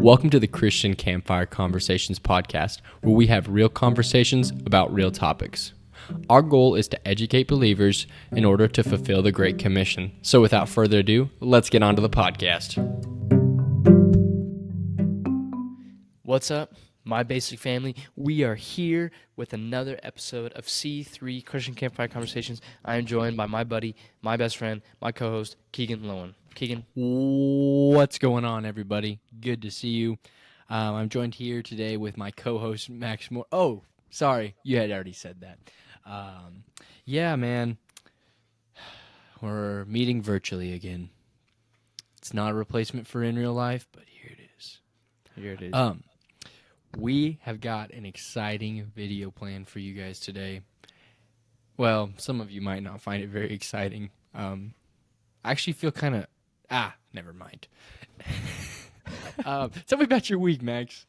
Welcome to the Christian Campfire Conversations podcast, where we have real conversations about real topics. Our goal is to educate believers in order to fulfill the Great Commission. So without further ado, let's get on to the podcast. What's up, my basic family? We are here with another episode of C3 Christian Campfire Conversations. I am joined by my buddy, my best friend, my co-host, Keegan Lowen. Keegan. What's going on, everybody? Good to see you. I'm joined here today with my co-host, Max Moore. Oh, sorry. You had already said that. Yeah, man. We're meeting virtually again. It's not a replacement for in real life, but here it is. Here it is. We have got an exciting video plan for you guys today. Well, some of you might not find it very exciting. I actually feel kind of... never mind. Tell me about your week, Max.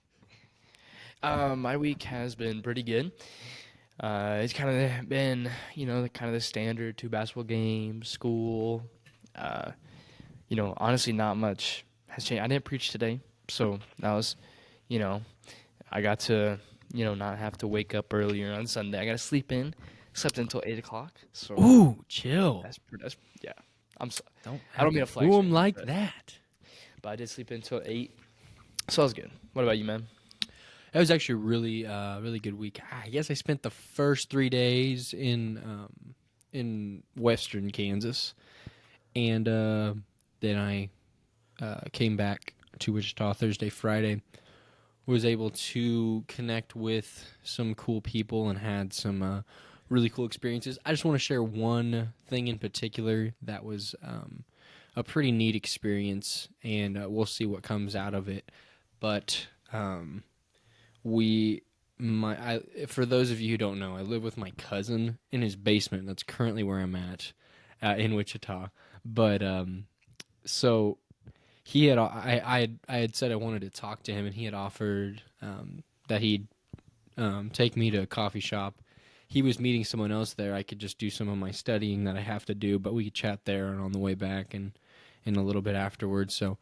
My week has been pretty good. It's kind of been, the standard 2 basketball games, school. Honestly, not much has changed. I didn't preach today, so that was, I got to, not have to wake up earlier on Sunday. I got to sleep in. Slept until 8 o'clock. So Ooh, chill. That's yeah. I don't mean to flex. Boom like that. But I did sleep until 8, so that was good. What about you, man? That was actually a really good week. I guess I spent the first 3 days in western Kansas, and then I came back to Wichita Thursday, Friday. Was able to connect with some cool people and had some really cool experiences. I just want to share one thing in particular that was a pretty neat experience, and we'll see what comes out of it. But for those of you who don't know, I live with my cousin in his basement. That's currently where I'm at in Wichita. But so he had I had said I wanted to talk to him, and he had offered that he'd take me to a coffee shop. He was meeting someone else there. I could just do some of my studying that I have to do, but we could chat there and on the way back and a little bit afterwards. So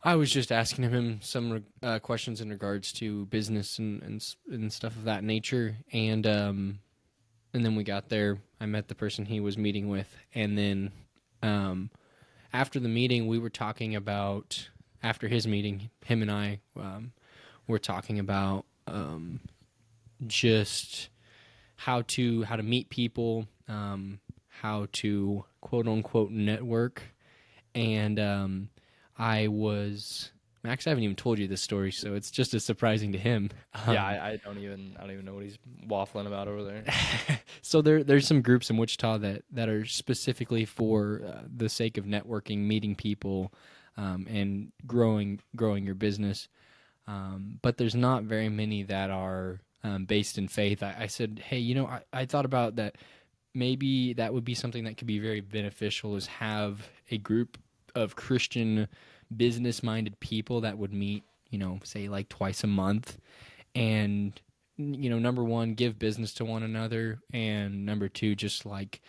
I was just asking him some questions in regards to business and stuff of that nature. And then we got there. I met the person he was meeting with, and then after the meeting, we were talking about. After his meeting, him and I were talking about just how to meet people, how to quote unquote network, and Max, I haven't even told you this story, so it's just as surprising to him. I don't even know what he's waffling about over there. So there's some groups in Wichita that are specifically for the sake of networking, meeting people, and growing your business. But there's not very many that are based in faith. I said, hey, I thought about that. Maybe that would be something that could be very beneficial, is have a group of Christian business-minded people that would meet, say like twice a month, and number one, give business to one another, and number two, just like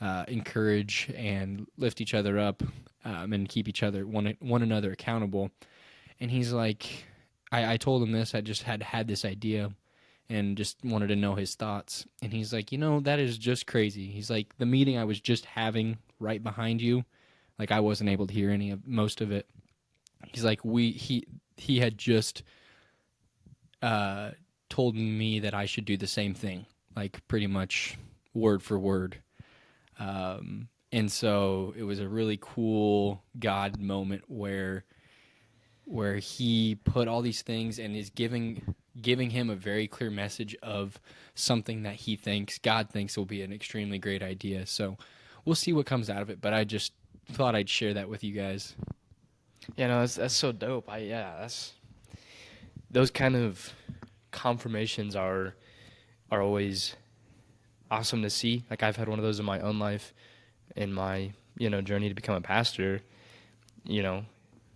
encourage and lift each other up, and keep each other one another accountable. And he's like, I told him this. I just had this idea and just wanted to know his thoughts. And he's like, that is just crazy. He's like, the meeting I was just having right behind you, like I wasn't able to hear most of it. He's like, he had just told me that I should do the same thing, like pretty much word for word. And so it was a really cool God moment where he put all these things and is giving him a very clear message of something that God thinks will be an extremely great idea. So we'll see what comes out of it, but I just thought I'd share that with you guys. Yeah, no, that's so dope. Those kind of confirmations are always awesome to see. Like I've had one of those in my own life, in my journey to become a pastor.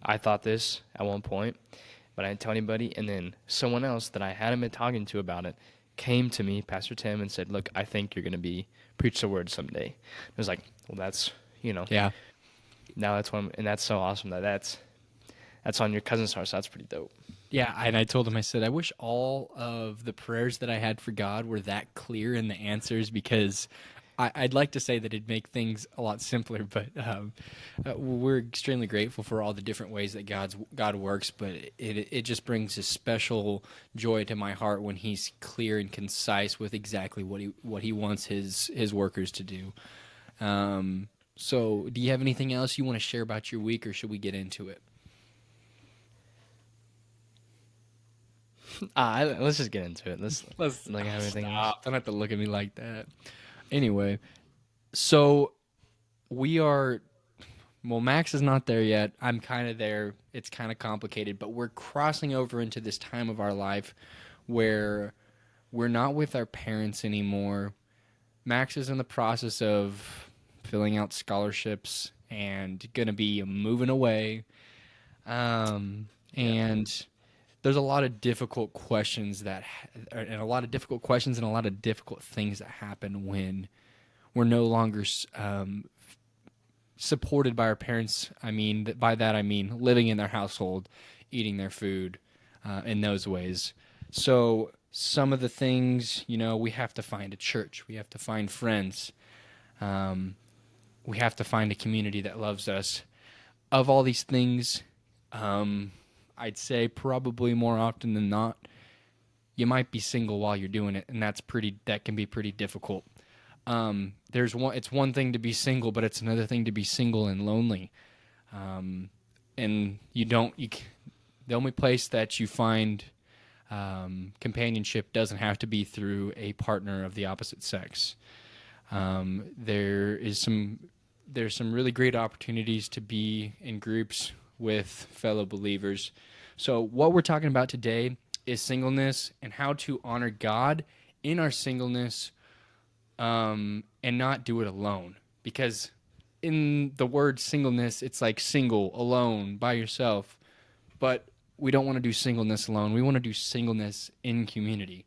I thought this at one point, but I didn't tell anybody. And then someone else that I hadn't been talking to about it came to me, Pastor Tim, and said, "Look, I think you're going to preach the word someday." I was like, "Well, that's Yeah. Now that's and that's so awesome that's that's on your cousin's heart. So that's pretty dope. Yeah, and I told him, I said, I wish all of the prayers that I had for God were that clear in the answers because I'd like to say that it'd make things a lot simpler, but we're extremely grateful for all the different ways that God works. But it just brings a special joy to my heart when He's clear and concise with exactly what He wants His workers to do. So, do you have anything else you want to share about your week, or should we get into it? Let's just get into it. Let's Let's like have anything else. stop. Don't have to look at me like that. Anyway, so we are. Well, Max is not there yet. I'm kind of there. It's kind of complicated, but we're crossing over into this time of our life where we're not with our parents anymore. Max is in the process of filling out scholarships and going to be moving away. Yeah. And there's a lot of difficult questions and a lot of difficult questions and a lot of difficult things that happen when we're no longer supported by our parents. I mean, by that I mean living in their household, eating their food, in those ways. So some of the things, we have to find a church, we have to find friends, we have to find a community that loves us. Of all these things, I'd say probably more often than not, you might be single while you're doing it, and that can be pretty difficult. It's one thing to be single, but it's another thing to be single and lonely. And the only place that you find companionship doesn't have to be through a partner of the opposite sex. There's some really great opportunities to be in groups with fellow believers. So what we're talking about today is singleness and how to honor God in our singleness, and not do it alone. Because in the word singleness, it's like single, alone, by yourself. But we don't want to do singleness alone. We want to do singleness in community.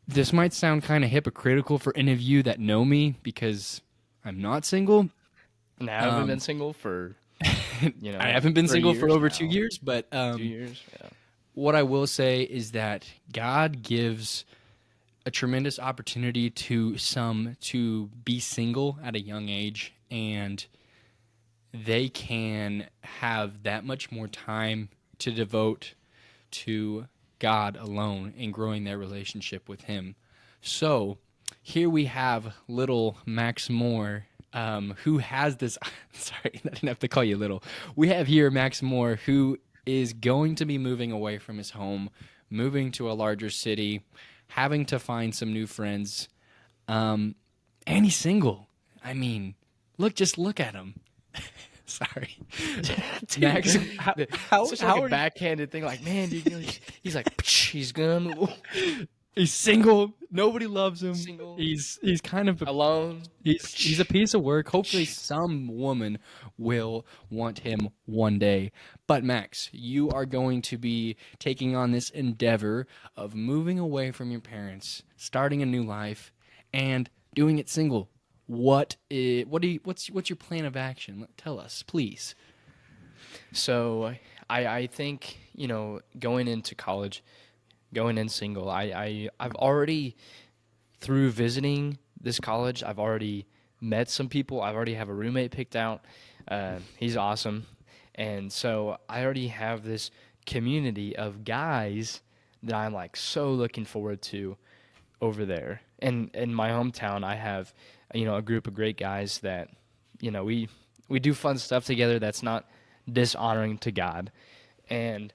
This might sound kind of hypocritical for any of you that know me because I'm not single. And I haven't been Um, single for I haven't been single for years over 2 now. years, but 2 years. Yeah. what I will say is that God gives a tremendous opportunity to some to be single at a young age, and they can have that much more time to devote to God alone and growing their relationship with Him. So here we have little Max Moore, who has this. Sorry, I didn't have to call you little. We have here Max Moore, who is going to be moving away from his home, moving to a larger city, having to find some new friends, and he's single. I mean, just look at him. Sorry, Dude, Max. it's such like How a are you? backhanded thing. Like, man, dude, he's like, he's gonna move He's single. Nobody loves him. single, He's kind of alone. he's a piece of work. Hopefully, some woman will want him one day. But Max, you are going to be taking on this endeavor of moving away from your parents, starting a new life, and doing it single. What's your plan of action? Tell us, please. So I think going into college, going in single, I've already through visiting this college, I've already met some people. I've already have a roommate picked out. He's awesome, and so I already have this community of guys that I'm like so looking forward to over there. And in my hometown, I have a group of great guys that we do fun stuff together that's not dishonoring to God, and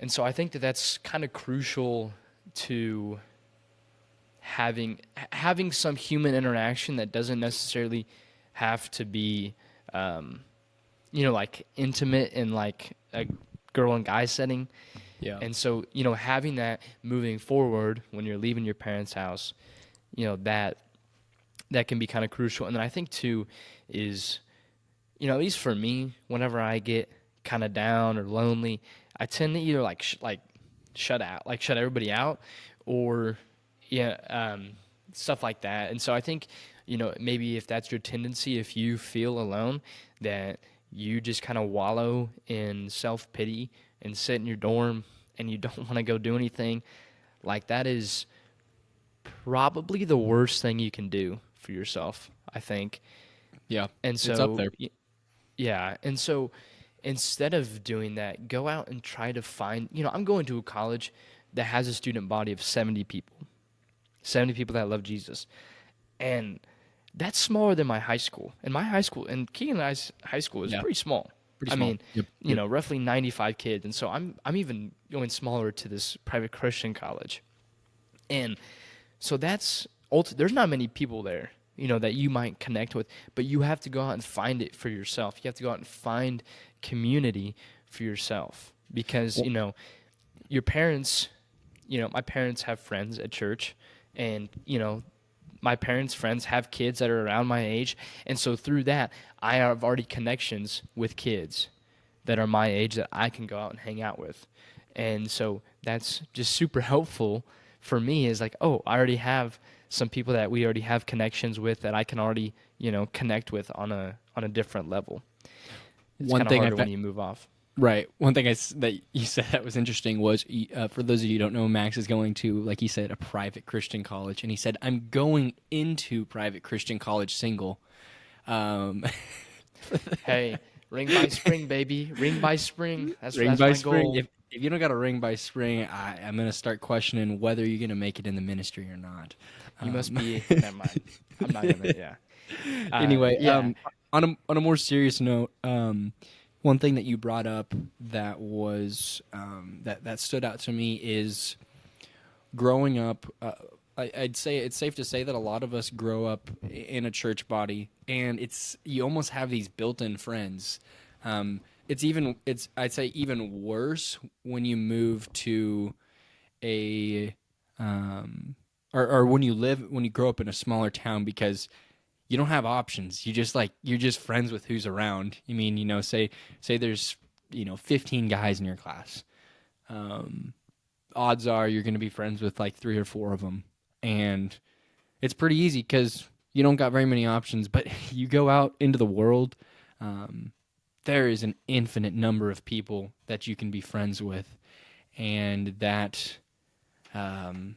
so I think that that's kind of crucial to having some human interaction that doesn't necessarily have to be like intimate in like a girl and guy setting. Yeah. And so having that moving forward when you're leaving your parents' house, that can be kind of crucial. And then I think too is at least for me, whenever I get kind of down or lonely, I tend to either shut out, like shut everybody out, or stuff like that. And so I think maybe if that's your tendency, if you feel alone, that you just kind of wallow in self-pity and sit in your dorm and you don't want to go do anything, like that is probably the worst thing you can do for yourself, I think. Yeah, And it's up so, there. yeah. And so instead of doing that, go out and try to find, I'm going to a college that has a student body of 70 people that love Jesus. And that's smaller than my high school. And my high school, and Keegan and I's high school is Yeah, pretty small. pretty I small. mean, Yep, yep. roughly 95 kids. And so I'm even going smaller to this private Christian college. And so there's not many people there, that you might connect with, but you have to go out and find it for yourself. You have to go out and find community for yourself because, Well, your parents, my parents have friends at church and, my parents' friends have kids that are around my age. And so through that, I have already connections with kids that are my age that I can go out and hang out with. And so that's just super helpful for me is like, oh, I already have some people that we already have connections with that I can already, connect with on a different level. It's one kind of thing harder when you move off. right. One thing that you said that was interesting was, for those of you who don't know, Max is going to, like he said, a private Christian college, and he said, "I'm going into private Christian college single." Um, Hey, ring by spring, baby. Ring by spring. That's ring that's by my spring. goal. If you don't got a ring by spring, I'm gonna start questioning whether you're gonna make it in the ministry or not. You must Um, be. Never mind. I'm not gonna. Yeah. anyway, Yeah. on a more serious note, one thing that you brought up that was that stood out to me is growing up. I'd say it's safe to say that a lot of us grow up in a church body, and you almost have these built-in friends. It's I'd say even worse when you move to a or when you grow up in a smaller town because you don't have options. You're just friends with who's around. I mean, say there's 15 guys in your class. Odds are you're going to be friends with like 3 or 4 of them, and it's pretty easy because you don't got very many options. But you go out into the world, there is an infinite number of people that you can be friends with, and um,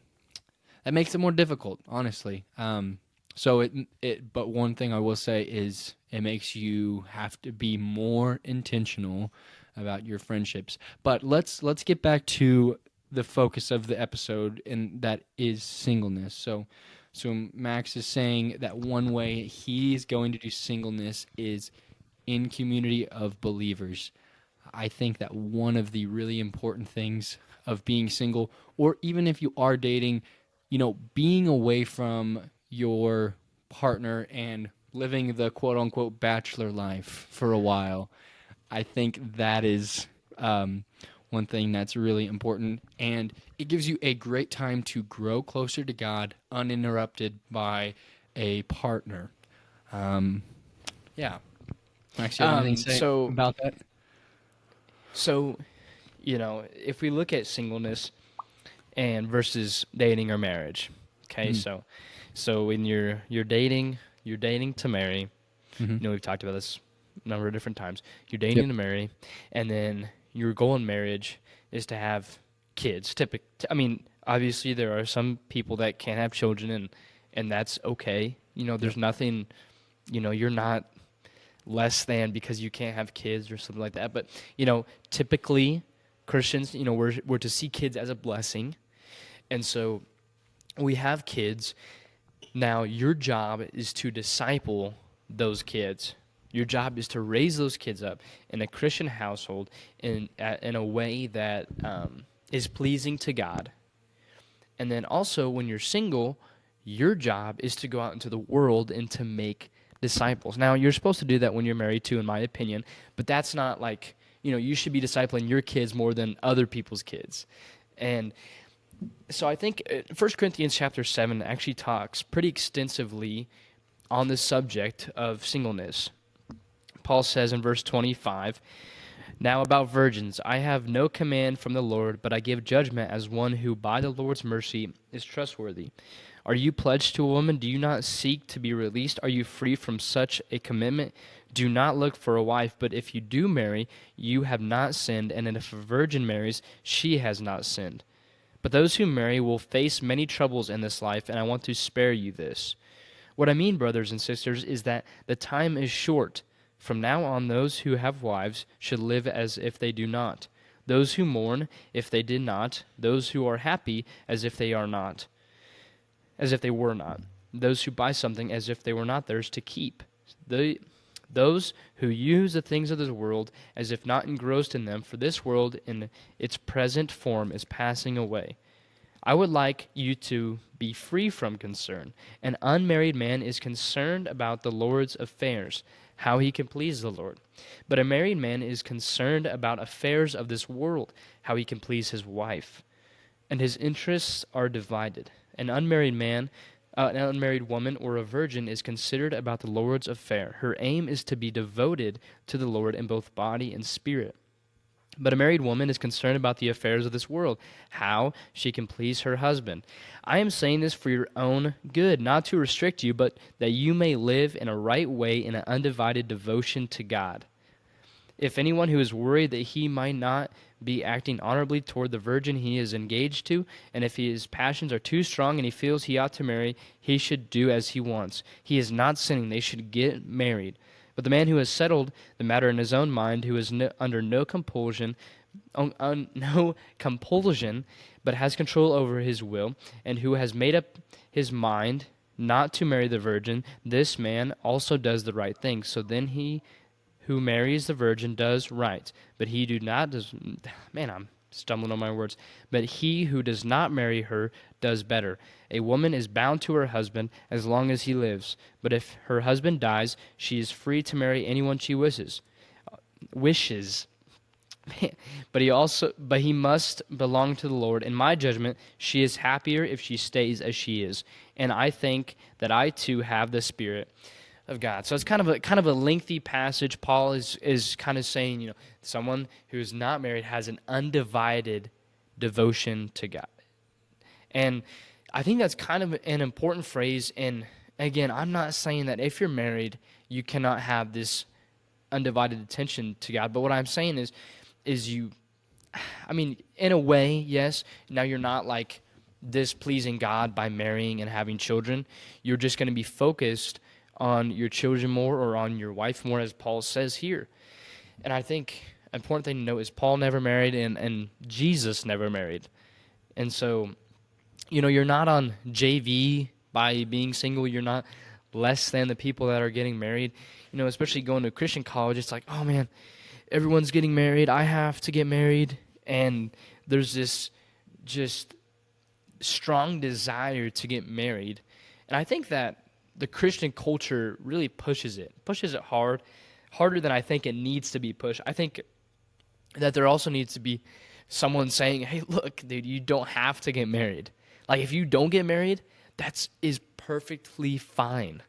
that makes it more difficult, honestly. But one thing I will say is it makes you have to be more intentional about your friendships. But let's get back to the focus of the episode, and that is singleness. So Max is saying that one way he's going to do singleness is in community of believers. I think that one of the really important things of being single, or even if you are dating, being away from your partner and living the quote unquote bachelor life for a while, I think that is one thing that's really important. And it gives you a great time to grow closer to God uninterrupted by a partner. Um, yeah. Max, you have anything to say So about that? so if we look at singleness and versus dating or marriage, okay, Mm-hmm. so when you're dating to marry. Mm-hmm. We've talked about this a number of different times. You're Yep. dating to marry, and then your goal in marriage is to have kids. I mean, obviously there are some people that can't have children, and that's okay. Yep. There's nothing. You're not less than because you can't have kids or something like that. But typically Christians, we're to see kids as a blessing, and so we have kids. Now, your job is to disciple those kids. Your job is to raise those kids up in a Christian household in a way that is pleasing to God. And then also, when you're single, your job is to go out into the world and to make disciples. Now, you're supposed to do that when you're married too, in my opinion, but that's not like, you should be discipling your kids more than other people's kids. And so I think 1 Corinthians chapter 7 actually talks pretty extensively on the subject of singleness. Paul says in verse 25, Now about virgins, I have no command from the Lord, but I give judgment as one who by the Lord's mercy is trustworthy. Are you pledged to a woman? Do you not seek to be released? Are you free from such a commitment? Do not look for a wife, but if you do marry, you have not sinned, and if a virgin marries, she has not sinned. But those who marry will face many troubles in this life, and I want to spare you this. What I mean, brothers and sisters, is that the time is short. From now on, those who have wives should live as if they do not. Those who mourn, if they did not. Those who are happy, as if they are not, as if they were not. Those who buy something, as if they were not theirs to keep. Those who use the things of this world, as if not engrossed in them, for this world in its present form is passing away. I would like you to be free from concern. An unmarried man is concerned about the Lord's affairs, how he can please the Lord. But a married man is concerned about affairs of this world, how he can please his wife. And his interests are divided. An unmarried woman or a virgin is considered about the Lord's affair. Her aim is to be devoted to the Lord in both body and spirit. But a married woman is concerned about the affairs of this world, how she can please her husband. I am saying this for your own good, not to restrict you, but that you may live in a right way in an undivided devotion to God. If anyone who is worried that he might not be acting honorably toward the virgin he is engaged to, and if his passions are too strong and he feels he ought to marry, he should do as he wants. He is not sinning. They should get married. But the man who has settled the matter in his own mind, who is under no compulsion, but has control over his will, and who has made up his mind not to marry the virgin, this man also does the right thing. So then he who marries the virgin does right, but he do not does. Man, I'm stumbling on my words. But he who does not marry her does better. A woman is bound to her husband as long as he lives, but if her husband dies, she is free to marry anyone she wishes. Wishes. But he must belong to the Lord. In my judgment, she is happier if she stays as she is, and I think that I too have the Spirit of God. So it's kind of a lengthy passage. Paul is kind of saying, someone who is not married has an undivided devotion to God. And I think that's kind of an important phrase. And again, I'm not saying that if you're married, you cannot have this undivided attention to God. But what I'm saying is you, I mean, in a way, yes. Now you're not like displeasing God by marrying and having children. You're just going to be focused on your children more or on your wife more, as Paul says here. And I think an important thing to note is Paul never married and Jesus never married. And so, you're not on JV by being single. You're not less than the people that are getting married. Especially going to a Christian college, it's like, oh man, everyone's getting married. I have to get married. And there's this just strong desire to get married. And I think that the Christian culture really pushes it harder than I think it needs to be pushed. I think that there also needs to be someone saying, hey, look, dude, you don't have to get married. Like, if you don't get married, that is perfectly fine.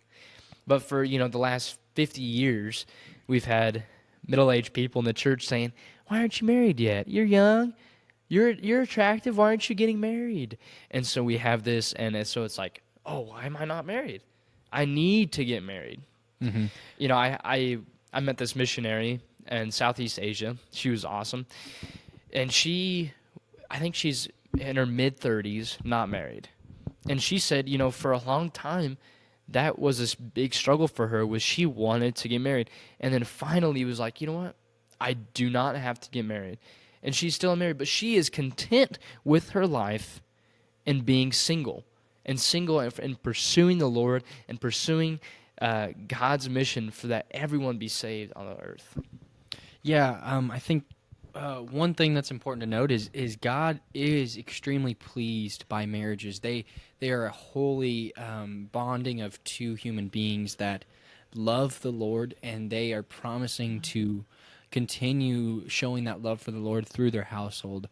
But for, the last 50 years, we've had middle-aged people in the church saying, why aren't you married yet? You're young. You're attractive. Why aren't you getting married? And so we have this, and so it's like, oh, why am I not married? I need to get married. Mm-hmm. I met this missionary in Southeast Asia. She was awesome. And I think she's in her mid-30s, not married. And she said, for a long time, that was this big struggle for her, was she wanted to get married. And then finally was like, you know what? I do not have to get married. And she's still married, but she is content with her life and being single. And pursuing the Lord and pursuing God's mission for that everyone be saved on the earth. Yeah, I think one thing that's important to note is God is extremely pleased by marriages. They are a holy bonding of two human beings that love the Lord, and they are promising to continue showing that love for the Lord through their household.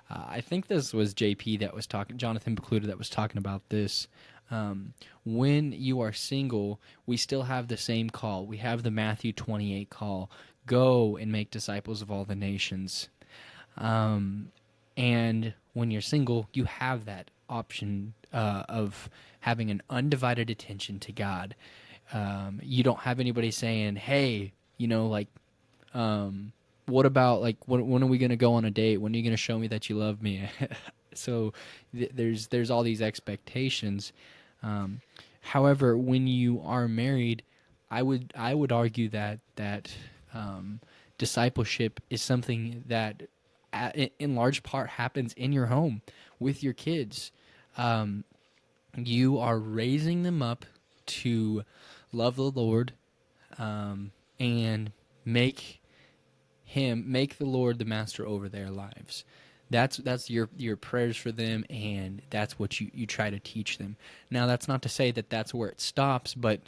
I think this was JP that was talking, Jonathan Bacluda, that was talking about this When you are single, we still have the same call. We have the Matthew 28 call: go and make disciples of all the nations. Um, and when you're single, you have that option of having an undivided attention to God. You don't have anybody saying, hey, like, what about, like, when are we going to go on a date? When are you going to show me that you love me? So there's all these expectations. Um, However, when you are married, I would argue that discipleship is something that in large part happens in your home with your kids. Um, you are raising them up to love the Lord, and make make the Lord the master over their lives. That's your prayers for them, and that's what you try to teach them. Now, that's not to say that that's where it stops, but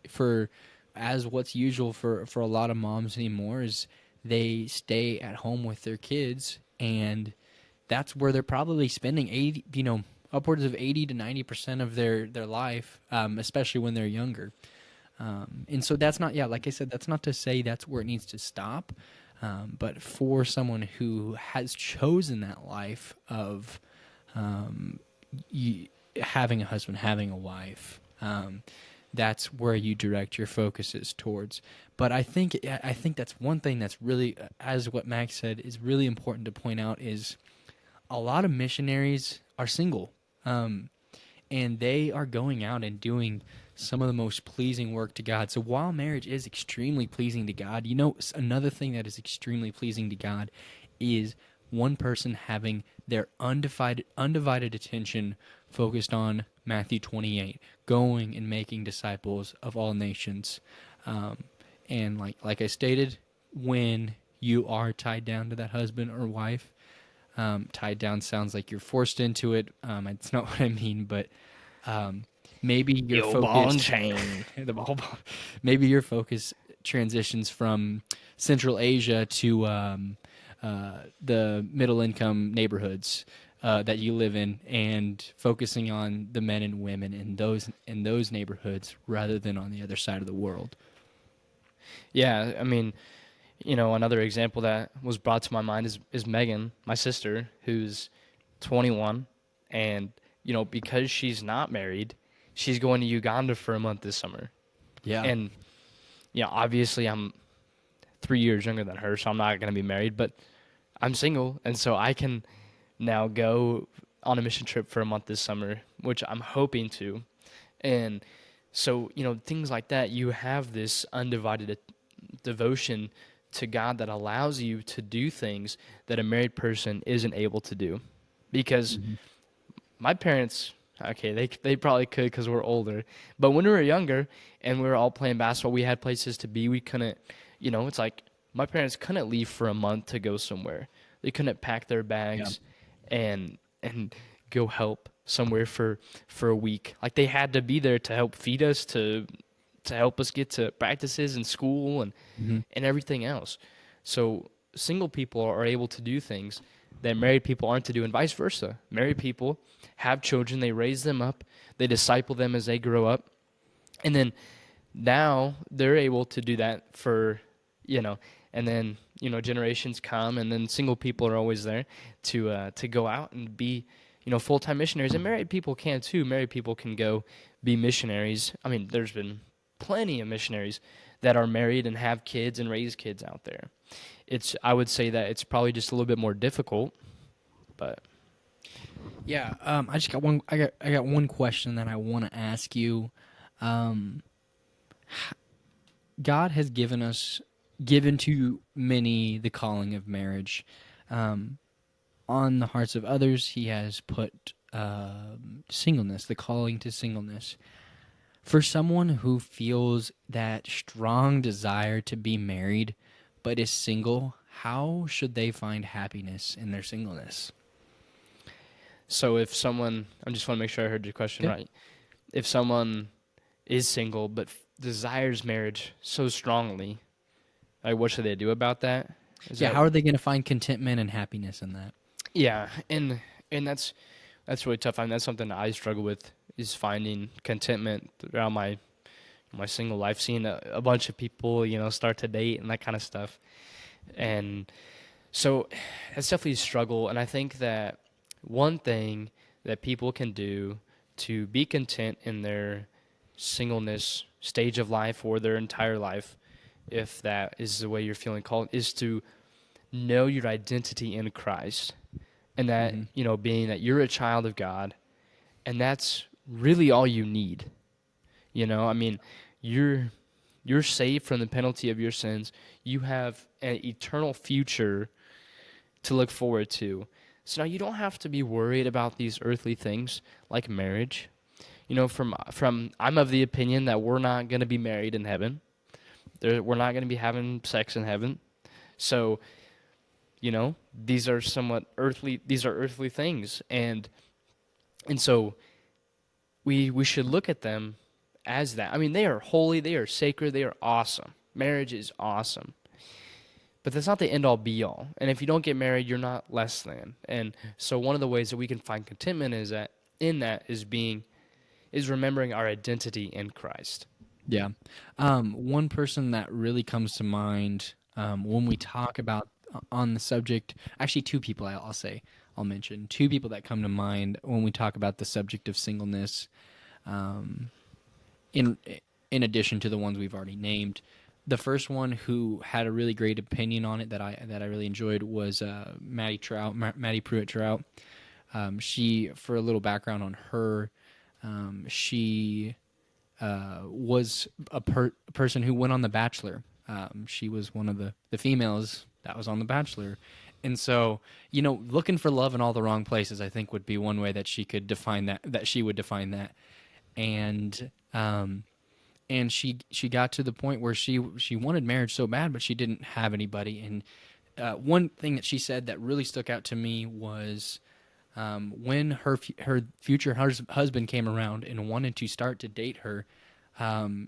for as what's usual for a lot of moms anymore is they stay at home with their kids, and that's where they're probably spending 80, upwards of 80 to 90% of their life, especially when they're younger. And so that's not, yeah, like I said, that's not to say that's where it needs to stop. But for someone who has chosen that life of you, having a husband, having a wife, that's where you direct your focuses towards. But I think that's one thing that's really, as what Max said, is really important to point out is a lot of missionaries are single. And they are going out and doing some of the most pleasing work to God. So while marriage is extremely pleasing to God, another thing that is extremely pleasing to God is one person having their undivided attention focused on Matthew 28, going and making disciples of all nations. Um, and like I stated, when you are tied down to that husband or wife, tied down sounds like you're forced into it. It's not what I mean, but um, maybe your Yo, ball and focus, chain. the ball, maybe your focus transitions from Central Asia to the middle income neighborhoods that you live in, and focusing on the men and women in those neighborhoods rather than on the other side of the world. Yeah, I mean, another example that was brought to my mind is Megan, my sister, who's 21, and because she's not married, she's going to Uganda for a month this summer. Yeah. And obviously I'm 3 years younger than her, so I'm not going to be married, but I'm single, and so I can now go on a mission trip for a month this summer, which I'm hoping to. And so, things like that, you have this undivided devotion to God that allows you to do things that a married person isn't able to do. Because Mhm. my parents, okay, they probably could because we're older, but when we were younger and we were all playing basketball, we had places to be. We couldn't, it's like my parents couldn't leave for a month to go somewhere. They couldn't pack their Yeah. bags and go help somewhere for a week. Like they had to be there to help feed us, to help us get to practices and school Hmm. and everything else. So single people are able to do things that married people aren't to do, and vice versa. Married people have children, they raise them up, they disciple them as they grow up, and then now they're able to do that for, you know, and then generations come, and then single people are always there to go out and be full time missionaries, and married people can too. Married people can go be missionaries. I mean, there's been plenty of missionaries that are married and have kids and raise kids out there. I would say that it's probably just a little bit more difficult, but Yeah. I just got one. I got one question that I want to ask you. Um, God has given to many the calling of marriage. Um, on the hearts of others, He has put singleness, the calling to singleness. For someone who feels that strong desire to be married but is single, how should they find happiness in their singleness? so if someone, I just want to make sure I heard your question Yeah. right. If someone is single but desires marriage so strongly, like what should they do about that? Is Yeah, that how are they going to find contentment and happiness in that? yeah, and that's really tough. I mean, that's something I struggle with is finding contentment throughout my single life, seeing a bunch of people, start to date and that kind of stuff. And so it's definitely a struggle. And I think that one thing that people can do to be content in their singleness stage of life or their entire life, if that is the way you're feeling called, is to know your identity in Christ. And that, Mm-hmm. being that you're a child of God, and that's really all you need. I mean, you're you're saved from the penalty of your sins. You have an eternal future to look forward to. So now you don't have to be worried about these earthly things like marriage. From I'm of the opinion that we're not going to be married in heaven. We're not going to be having sex in heaven. So, these are somewhat earthly. These are earthly things, and so we should look at them as that. I mean, they are holy, they are sacred, they are awesome. Marriage is awesome. But that's not the end all be all. And if you don't get married, you're not less than. And so one of the ways that we can find contentment is that in that is remembering our identity in Christ. Yeah. One person that really comes to mind when we talk about on the subject, actually, two people I'll say, I'll mention two people that come to mind when we talk about the subject of singleness. Um, in in addition to the ones we've already named, the first one who had a really great opinion on it that I really enjoyed was Maddie Pruitt Trout. She, for a little background on her, she was a person who went on The Bachelor. She was one of the females that was on The Bachelor. And so, looking for love in all the wrong places, I think would be one way that she could define that she would define that. And she got to the point where she wanted marriage so bad, but she didn't have anybody. And one thing that she said that really stuck out to me was when her future husband came around and wanted to start to date her,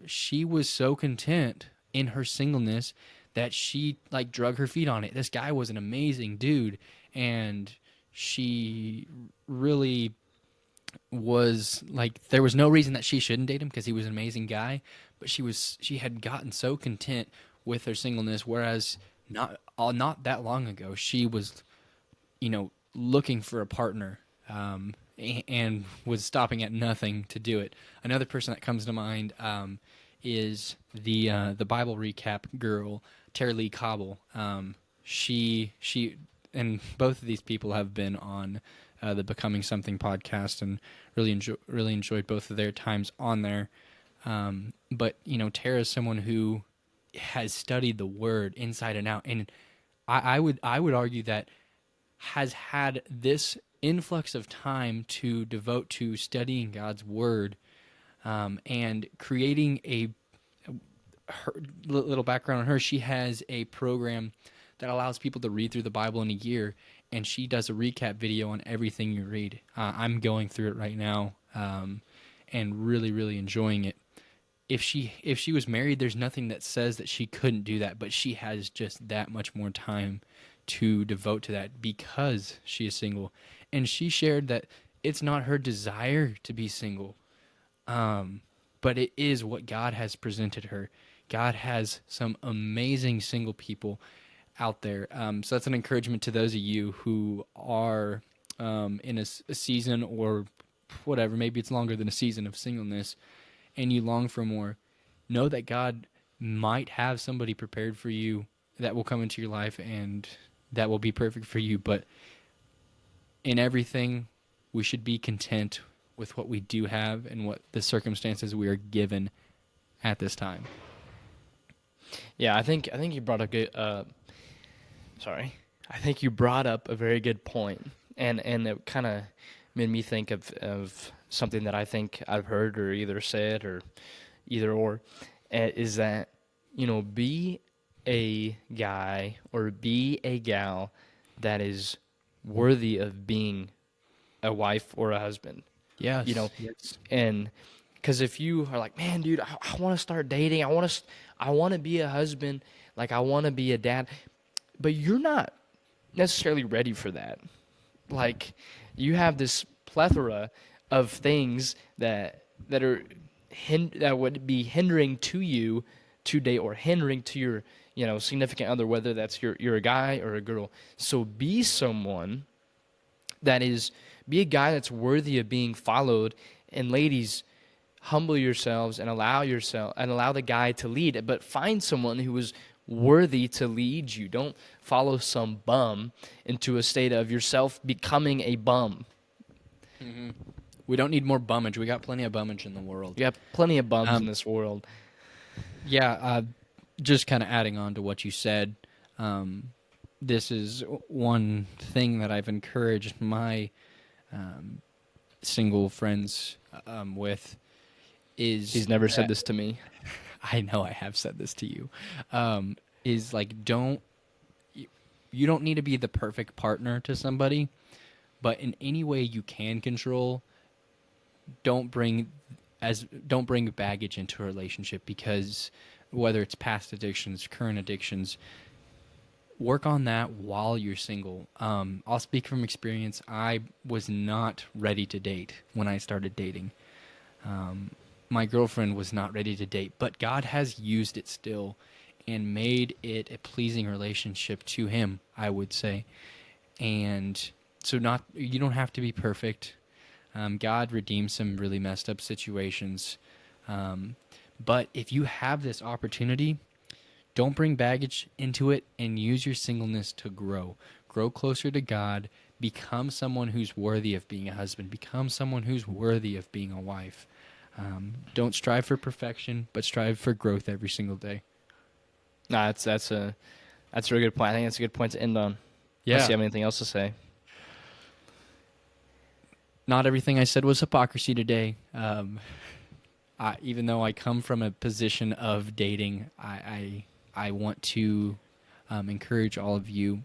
she was so content in her singleness that she like drug her feet on it. This guy was an amazing dude, and she really was like there was no reason that she shouldn't date him because he was an amazing guy, but she had gotten so content with her singleness, whereas not that long ago she was looking for a partner, and was stopping at nothing to do it. Another person that comes to mind is the Bible recap girl, Tara Lee Cobble. She and both of these people have been on the Becoming Something podcast, and really enjoyed both of their times on there. But Tara is someone who has studied the Word inside and out, and I would argue that has had this influx of time to devote to studying God's Word, and creating her little background on her. She has a program that allows people to read through the Bible in a year, and she does a recap video on everything you read. I'm going through it right now, and really, really enjoying it. If she was married, there's nothing that says that she couldn't do that, but she has just that much more time to devote to that because she is single. And she shared that it's not her desire to be single, but it is what God has presented her. God has some amazing single people out there. So that's an encouragement to those of you who are in a season or whatever, maybe it's longer than a season of singleness, and you long for more. Know that God might have somebody prepared for you that will come into your life and that will be perfect for you. But in everything, we should be content with what we do have and what the circumstances we are given at this time. Yeah, I think you brought a good sorry. I think you brought up a very good point, and it kind of made me think of something that I think I've heard or either said or either or, is that be a guy or be a gal that is worthy of being a wife or a husband. You Yes. know, Yes. and because if you are like, man, dude, I want to start dating, I want to be a husband, like I want to be a dad, but you're not necessarily ready for that. Like you have this plethora of things that would be hindering to you to date, or hindering to your significant other, whether that's you're a guy or a girl. So be a guy that's worthy of being followed. And ladies, humble yourselves and allow the guy to lead, but find someone who is worthy to lead you. Don't follow some bum into a state of yourself becoming a bum. We don't need more bummage. We got plenty of bummage in the world. You have plenty of bums in Um, this world. yeah, just kind of adding on to what you said. This is one thing that I've encouraged my single friends with is He's never said that this to me. I know I have said this to you. Is like you don't need to be the perfect partner to somebody, but in any way you can control, don't bring don't bring baggage into a relationship, because whether it's past addictions, current addictions, work on that while you're single. I'll speak from experience. I was not ready to date when I started dating. My girlfriend was not ready to date, but God has used it still and made it a pleasing relationship to Him, I would say. And so, not you don't have to be perfect. God redeems some really messed up situations. But if you have this opportunity, don't bring baggage into it and use your singleness to grow. Grow closer to God. Become someone who's worthy of being a husband. Become someone who's worthy of being a wife. Don't strive for perfection, but strive for growth every single day. Nah, that's a really good point. I think that's a good point to end on. Unless Yeah. you have anything else to say. Not everything I said was hypocrisy today. Even though I come from a position of dating, I want to encourage all of you.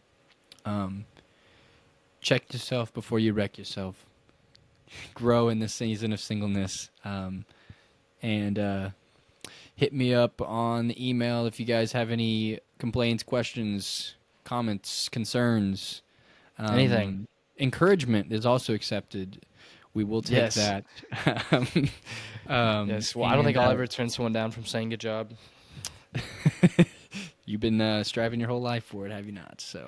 Check yourself before you wreck yourself. Grow in this season of singleness. And hit me up on the email if you guys have any complaints, questions, comments, concerns. Anything. Encouragement is also accepted. We will take Yes. that. Yes. Well, I don't think And I'll ever turn someone down from saying good job. you've been striving your whole life for it, have you not? So,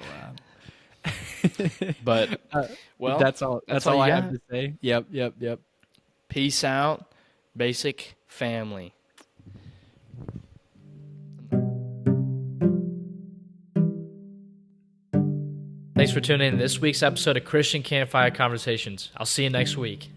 But uh, well, that's all. that's That's all all you I have got. to say. Yep, yep, yep. Peace out, basic family. Thanks for tuning in to this week's episode of Christian Campfire Conversations. I'll see you next week.